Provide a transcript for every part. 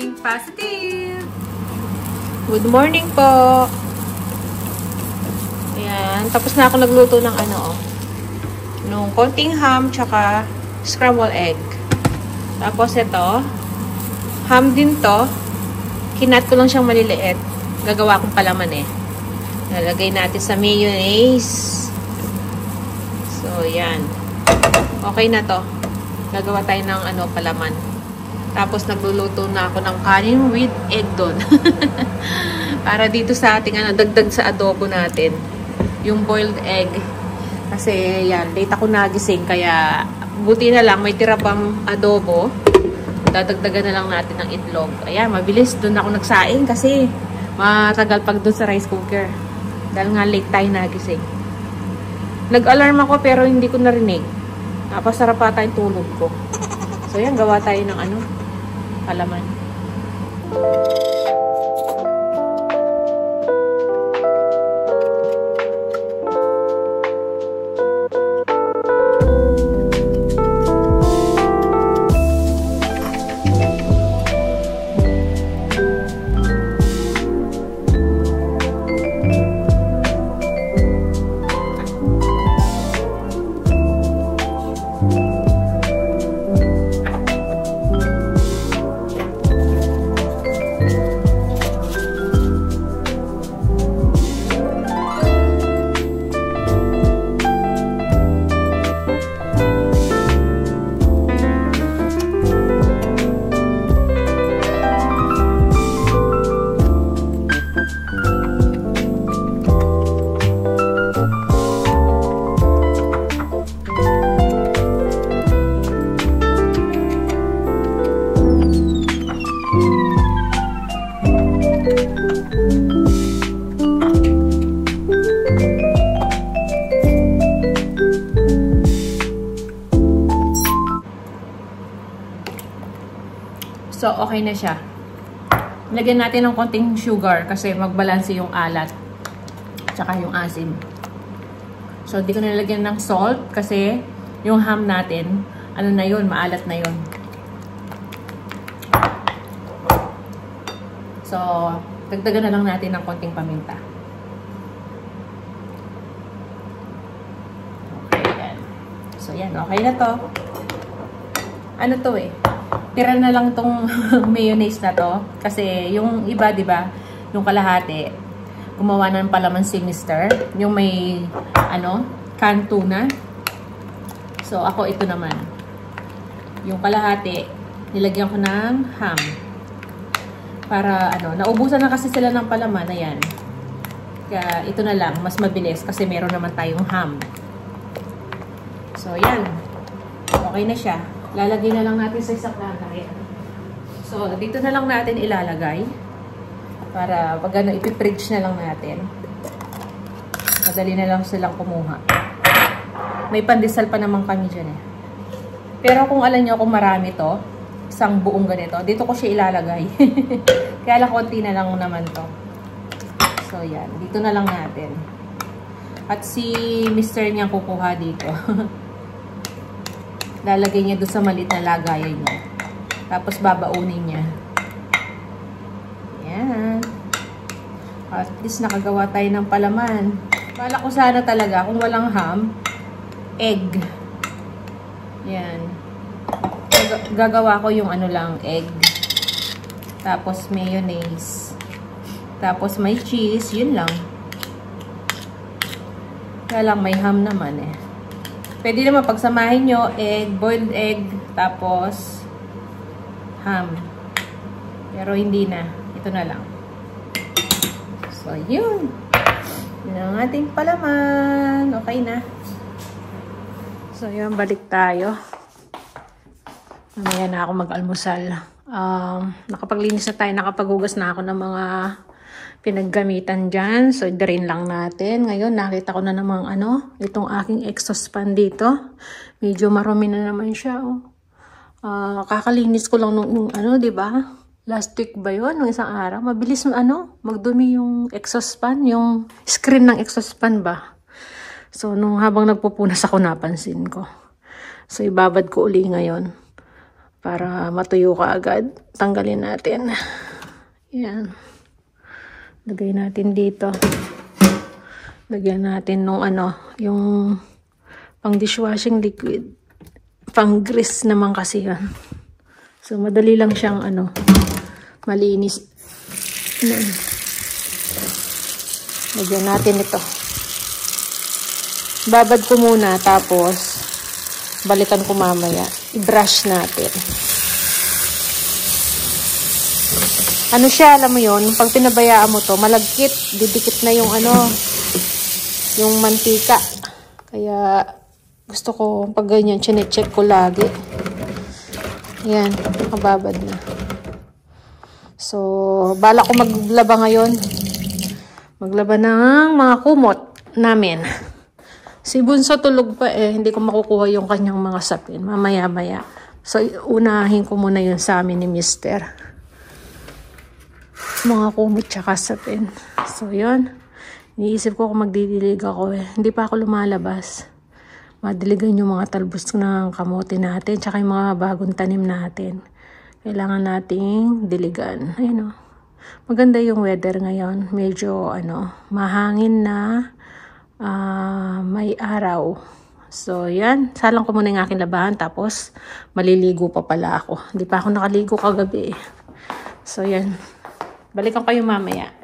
Think Positive! Good morning po! Ayan, tapos na ako nagluto ng nung konting ham tsaka scrambled egg. Tapos ito, ham din to. Kinat ko lang siyang maliliit. Gagawa kong palaman eh. Nalagay natin sa mayonnaise. So, yan. Okay na to. Gagawa tayo ng palaman. Tapos nagluluto na ako ng kanin with egg doon. Para dito sa ating dagdag sa adobo natin. Yung boiled egg. Kasi yan, late ako nagising. Kaya buti na lang may tira pang adobo. Dadagdagan na lang natin ng itlog. Ayan, mabilis. Doon ako nagsaing kasi matagal pag doon sa rice cooker. Dahil nga late tayo nagising. Nag-alarm ako pero hindi ko narinig. Napasarap pa tayong tulog ko. So yan, gawa tayo ng palaman. So, okay na siya. Lagyan natin ng konting sugar kasi magbalanse yung alat tsaka yung asin. So, di ko nalagyan ng salt kasi yung ham natin, na yun, maalat na yun. So, dagdagan na lang natin ng konting paminta. Okay, yan. So, yan. Okay na to. Ano to eh? Tira na lang tong mayonnaise na to. Kasi yung iba, di ba? Yung kalahati, gumawa ng palaman si Mister. Yung may, canned tuna. So, ako ito naman. Yung kalahati, nilagyan ko ng ham. Para, naubusan na kasi sila ng palaman. Ayan. Kaya, ito na lang. Mas mabilis kasi meron naman tayong ham. So, yan. Okay na siya. Lalagay na lang natin sa isang lagay. So, dito na lang natin ilalagay. Para pag ipipridge na lang natin. Madali na lang silang kumuha. May pandesal pa naman kami dyan eh. Pero kung alam nyo kung marami to, isang buong ganito, dito ko siya ilalagay. Kaya lang konti na lang naman to. So, yan. Dito na lang natin. At si Mr. niya kukuha dito. Lalagay niya doon sa maliit na lagayan niya. Tapos babaunin niya. Yan. At least nakagawa tayo ng palaman. Kala ko sana talaga kung walang ham, egg. Yan. Gagawa ko yung lang, egg. Tapos mayonnaise. Tapos may cheese. Yun lang. Kaya lang may ham naman eh. Pwede naman pagsamahin nyo, egg, boiled egg, tapos ham. Pero hindi na. Ito na lang. So, yun. Yun ang ating palaman. Okay na. So, yun. Balik tayo. Mamaya na ako mag-almusal. Nakapaglinis na tayo. Nakapaghugas na ako ng mga pinaggamitan dyan. So, drain lang natin. Ngayon, nakita ko na namang itong aking exhaust fan dito. Medyo marumi na naman siya. Kakalinis ko lang nung diba? Last week ba yun? Nung isang araw. Mabilis magdumi yung exhaust fan. Yung screen ng exhaust fan ba? So, habang nagpupunas ako, napansin ko. So, ibabad ko uli ngayon. para matuyo ka agad. Tanggalin natin. Yan. Lagay natin dito. Lagyan natin nung yung pang dishwashing liquid. Pang grease naman kasi yan. So, madali lang siyang malinis. Lagyan natin ito. Babad ko muna, tapos balikan ko mamaya. I-brush natin. Ano siya, alam mo yun, pag pinabayaan mo to, malagkit, didikit na yung yung mantika. Kaya, gusto ko, pag ganyan, chinecheck ko lagi. Ayan, nakababad na. So, bala ko maglaba ngayon. Maglaba ng mga kumot namin. Si Bunso tulog pa hindi ko makukuha yung kanyang mga sapin. Mamaya-maya. So, unahin ko muna yun sa amin ni Mister. Mga kumot tsaka sapin. So, yun. Iniisip ko kung magdidilig ako Hindi pa ako lumalabas. Madiligan yung mga talbos ng kamote natin. Tsaka yung mga bagong tanim natin. Kailangan nating diligan. Ayun Maganda yung weather ngayon. Medyo mahangin na. May araw. So, yan. Salang ko muna yung aking labahan. Tapos, maliligo pa pala ako. Hindi pa ako nakaligo kagabi. So, yan. Balikan kayo mamaya.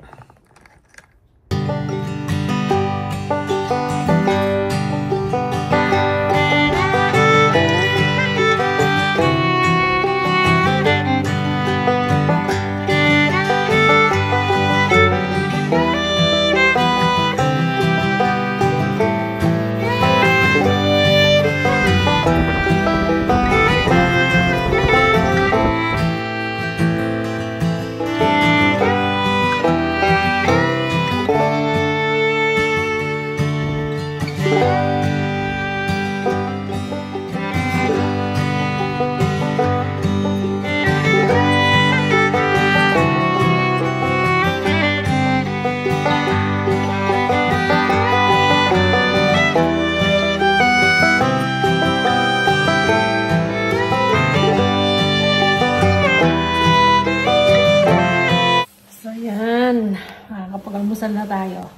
Kapag-almusal na tayo.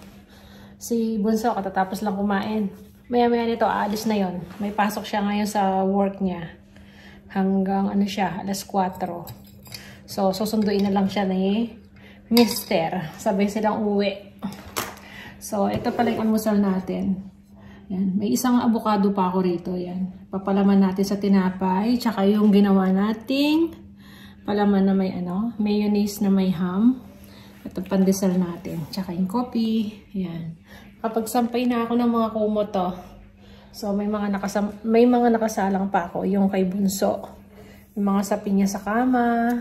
Si Bunso, katatapos lang kumain. Maya-maya nito, aalis na yon. May pasok siya ngayon sa work niya. Hanggang alas 4. So, susunduin na lang siya ni Mister. Sabay silang uwi. So, ito pala yung almusal natin. Yan. May isang avocado pa ako rito. Yan. Papalaman natin sa tinapay. Tsaka yung ginawa nating palaman na may mayonnaise na may ham. Ito pandesal natin. Tsaka yung coffee. Yan. Kapag sampay na ako ng mga kumot to. So, may mga nakasalang pa ako. Yung kay Bunso. Yung mga sapi niya sa kama.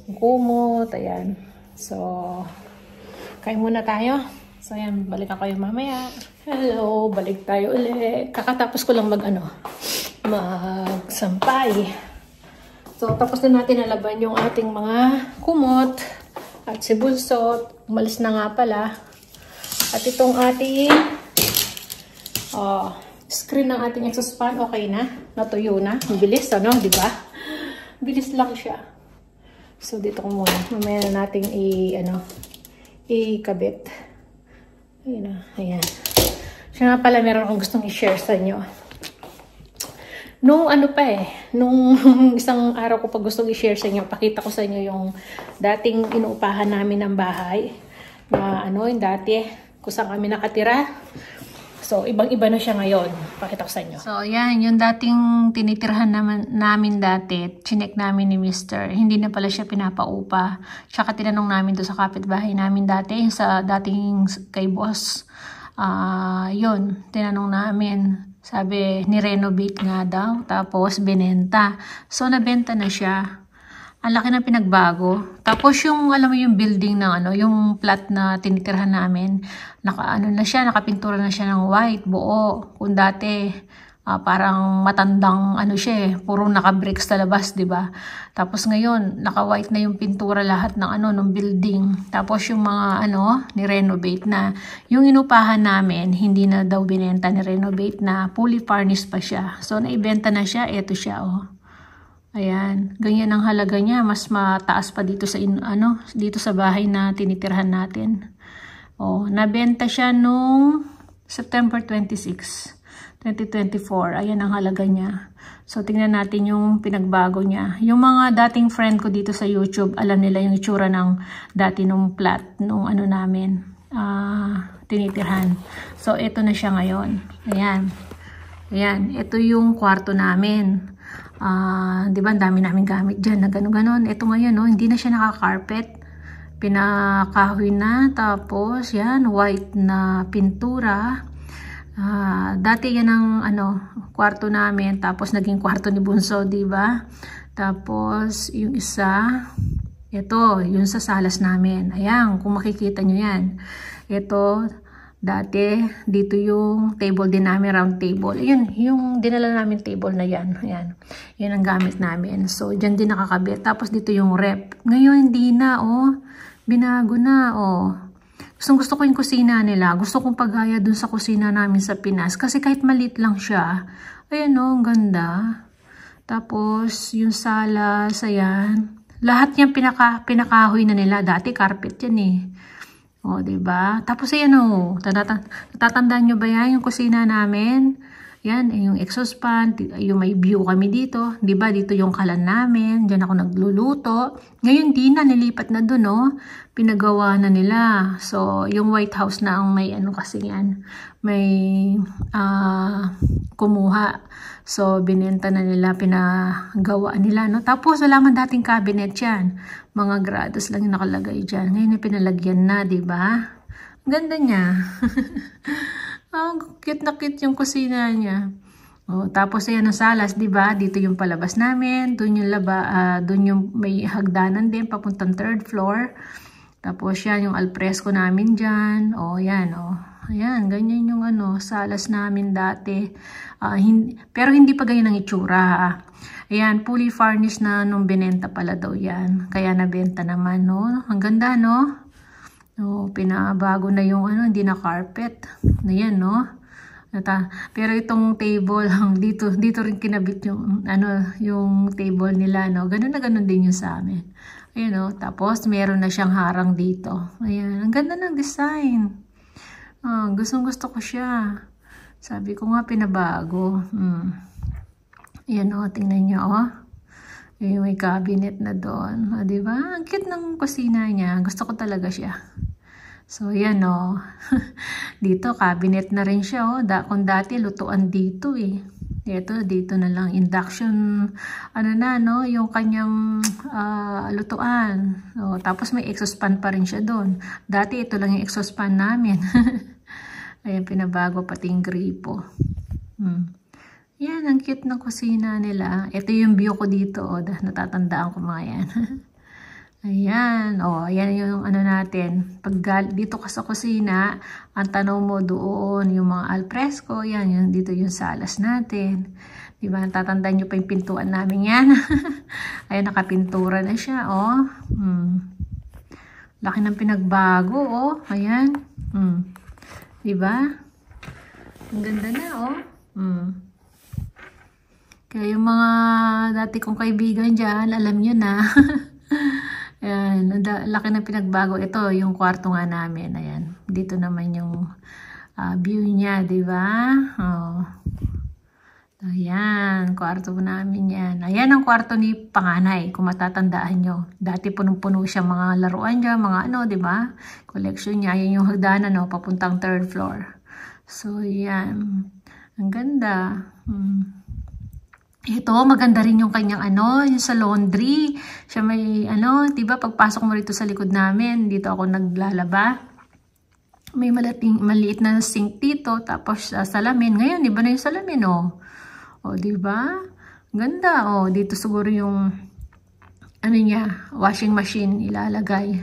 Yung kumot. Ayan. So, kain muna tayo. So, ayan. Balikan kayo mamaya. Hello. Balik tayo ulit. Kakatapos ko lang magsampay. So, tapos na natin nalaban yung ating mga kumot. At si Bunso, umalis na nga pala. At itong ating screen ng ating exhaust fan, okay na. Natuyo na. Bilis, diba? Bilis lang siya. So, dito ko muna. Mamaya na nating ikabit. Ayun na. Ayan. Siya nga pala, meron akong gustong i-share sa inyo. Nung isang araw ko pa gustong i-share sa inyo, pakita ko sa inyo yung dating inuupahan namin ng bahay. Na yung dati, kung saan kami nakatira. So, ibang-iba na siya ngayon. Pakita ko sa inyo. So, yan, yung dating tinitirhan namin dati, chinek namin ni Mister. Hindi na pala siya pinapaupa. Tsaka tinanong namin doon sa kapitbahay namin dati, sa dating kay boss. Yun, tinanong namin. Sabi, ni-renovate nga daw. Tapos, binenta. So, nabenta na siya. Ang laki na pinagbago. Tapos, yung, alam mo yung building na, yung flat na tinitirhan namin, nakapintura na siya ng white, buo. Kung dati, parang matandang, puro naka-bricks sa labas, diba? Tapos, ngayon, naka-white na yung pintura lahat ng, ng building. Tapos, yung mga, ni-renovate na. Yung inupahan namin, hindi na daw binenta, ni-renovate na, fully furnished pa siya. So, naibenta na siya, eto siya, Ayan, ganyan ang halaga niya, mas mataas pa dito sa dito sa bahay na tinitirhan natin. Oh, nabenta siya nung September 26, 2024. Ayan ang halaga niya. So tingnan natin yung pinagbago niya. Yung mga dating friend ko dito sa YouTube, alam nila yung itsura ng dati nung plot nung namin tinitirhan. So ito na siya ngayon. Ayan. Ayan, ito yung kwarto namin. Di ba, ang dami namin gamit dyan na gano'n-gano'n. Ito ngayon, no, hindi na siya naka-carpet. Pinakahoy na. Tapos, yan, white na pintura. Dati yan ang, kwarto namin. Tapos, naging kwarto ni Bunso, di ba? Tapos, yung isa, ito, yung sa salas namin. Ayan, kung makikita nyo yan. Ito, dati, dito yung table din namin, round table. Ayun, yung dinala namin table na yan. Ayan. Yan ang gamit namin. So, dyan din nakakabit. Tapos, dito yung rep. Ngayon, hindi na, oh. Binago na, oh. Gusto ko yung kusina nila. Gusto kong pagaya dun sa kusina namin sa Pinas. Kasi kahit maliit lang siya. Ayan, oh, ang ganda. Tapos, yung salas, ayan. Lahat yan pinakahoy na nila. Dati, carpet yan, eh. O, diba? Tapos, ayan o. Natatandaan nyo ba yan? Yung kusina namin. Yan, yung exhaust fan. Yung may view kami dito. Diba? Dito yung kalan namin. Diyan ako nagluluto. Ngayon, di na. Nilipat na dun, o. Pinagawa na nila. So, yung White House na ang may kasi yan. May kumuha. So, binenta na nila. Pinagawa nila, no? Tapos, wala man dating cabinet yan. Mga grados lang yung nakalagay dyan. Ngayon na pinalagyan na, diba? Ganda niya. Cute na cute yung kusina niya. Oh, tapos ayan ang salas, diba? Dito yung palabas namin. Doon yung doon yung may hagdanan din, papuntang 3rd floor. Tapos yan yung alfresco namin dyan. Oh, yan, oh. Ayan, ganyan yung salas namin dati. Pero hindi pa ganyan ang itsura. Ayan, fully furnished na nung binenta pala daw yan. Kaya nabenta naman, no? Ang ganda, no? No, pinabago na yung hindi na carpet. Ayan, no? Pero itong table, dito rin kinabit yung, yung table nila, no? Ganun na ganun din yung sa amin. Ayan, no? Tapos, meron na siyang harang dito. Ayan, ang ganda ng design. Gustong-gusto ko siya. Sabi ko nga, pinabago. Ayan o, tingnan nyo o. May cabinet na doon. O, diba? Ang cute ng kusina niya. Gusto ko talaga siya. So, ayan o. Dito, cabinet na rin siya o. Kung dati, lutuan dito eh. Dito na lang. Induction, no? Yung kanyang lutuan. O, tapos may exhaust fan pa rin siya doon. Dati, ito lang yung exhaust fan namin. Ayan, pinabago pati yung gripo. Yan, ang cute ng kusina nila. Ito yung view ko dito. O, natatandaan ko mga yan. Ayan. O, ayan yung natin. Pag dito ka sa kusina, ang tanaw mo doon, yung mga alfresco, yan, dito yung salas natin. Diba, natatandaan nyo pa yung pintuan namin yan. Ayan, nakapintura na siya. O, laki ng pinagbago. O, ayan. Diba? Ang ganda na, o. Kaya yung mga dati kong kaibigan dyan, alam nyo na. Ayan, laki na pinagbago. Ito, yung kwarto nga namin. Ayan, dito naman yung view niya, diba? Oh. Ayan, kwarto namin yan. Ayan ang kwarto ni panganay, kung matatandaan nyo. Dati punong-puno siya mga laruan dyan, mga diba? Collection niya. Ayan yung hagdanan, papuntang 3rd floor. So, yan. Ang ganda. Ito, maganda rin yung kanyang yung sa laundry. Siya may diba, pagpasok mo rito sa likod namin, dito ako naglalaba. May maliit na sink dito, tapos salamin. Ngayon, iba na yung salamin, o. O, diba? Ganda, o. Dito siguro yung, niya, washing machine ilalagay.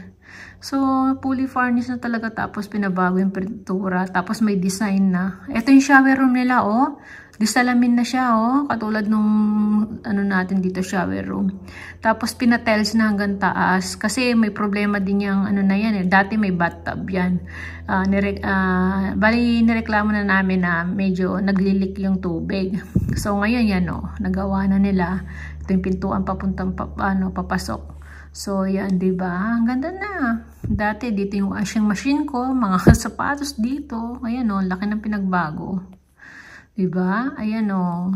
So, fully furnished na talaga, tapos pinabago yung pintura, tapos may design na. Ito yung shower room nila, oh. Disalamin na siya, oh. Katulad nung, ano natin dito, shower room. Tapos, pinatiles na hanggang taas. Kasi may problema din yung, ano na yan, eh. Dati may bathtub yan. Bali, nireklamo na namin na medyo naglilik yung tubig. So, ngayon yan, oh. Nagawa na nila. Ito yung pintuan papuntang, papasok. So, yan, diba? Ang ganda na. Dati, dito yung washing machine ko. Mga sapatos dito. Ayan, o. Laki ng pinagbago. Diba? Ayan, o.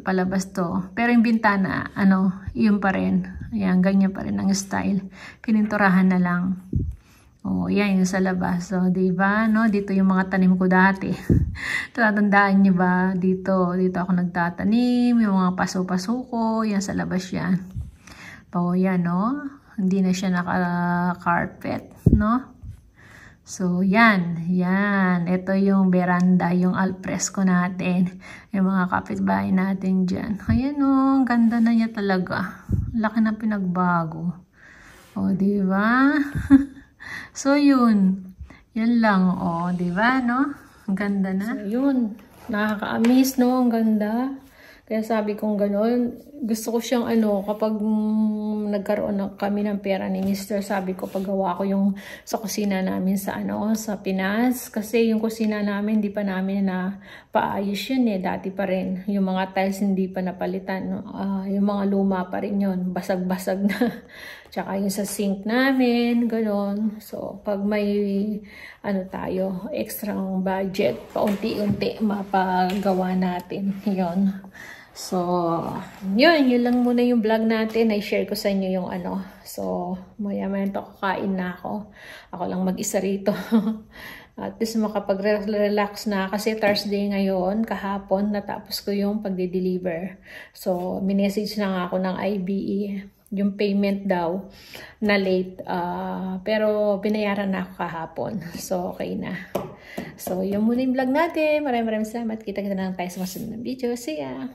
Palabas to. Pero yung bintana, yun pa rin. Ayan, ganyan pa rin ang style. Pininturahan na lang. O, yan, yung sa labas. So, diba? No? Dito yung mga tanim ko dati. Tatandaan nyo ba? Dito ako nagtatanim. Yung mga paso-paso ko. Yan, sa labas yan. Oh, yan, no? Hindi na siya naka-carpet, no? So, yan. Yan. Ito yung veranda, yung alfresco natin. Yung mga kapitbahay natin dyan. Ayan, no? Ganda na niya talaga. Laki na pinagbago. O, diba? So, yun. Yan lang, o. Diba, no? Ang ganda na. So, yun. Nakaka-amaze, no? Ang ganda. Kaya sabi kong gano'n, gusto ko siyang kapag nagkaroon kami ng pera ni Mr. Sabi ko, paggawa ko yung sa kusina namin sa Pinas. Kasi yung kusina namin, hindi pa namin na paayos yun eh. Dati pa rin. Yung mga tiles hindi pa napalitan. No? Yung mga luma pa rin yun. Basag-basag na. Tsaka yung sa sink namin, gano'n. So, pag may tayo, extra budget, paunti-unti mapagawa natin. Yun. So, yun lang muna yung vlog natin. I-share ko sa inyo yung So, maya-maya kakain na ako. Ako lang mag-isa rito. At least makapag-relax na kasi Thursday ngayon, kahapon, natapos ko yung pagde-deliver. So, minessage na nga ako ng IBE. Yung payment daw na late. Pero binayaran na ako kahapon. So, okay na. So, yung muna yung vlog natin. Maraming salamat. Kita-kita na lang tayo sa masunod na video. See ya!